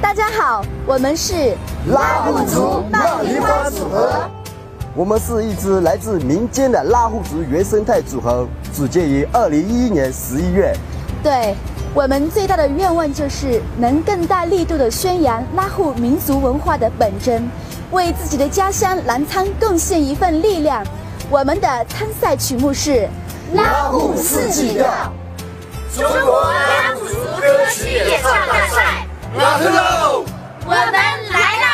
大家好，我们是拉祜族闹梨花组合。我们是一支来自民间的拉祜族原生态组合，组建于2011年11月。对，我们最大的愿望就是能更大力度地宣扬拉祜民族文化的本真，为自己的家乡澜沧贡献一份力量。我们的参赛曲目是拉祜四季调。中国拉祜族歌曲演唱大赛，拉克喽！我们来啦！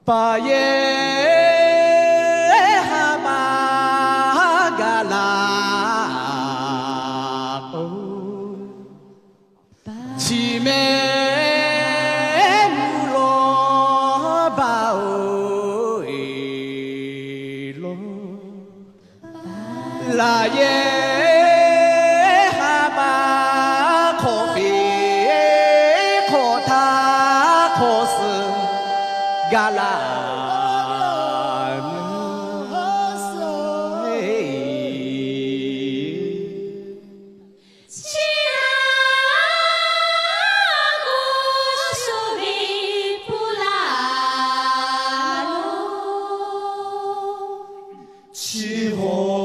巴耶哈巴嘎拉，奇美努罗巴哦诶罗，拉耶哈巴可比可他可斯嘎拉。起哄。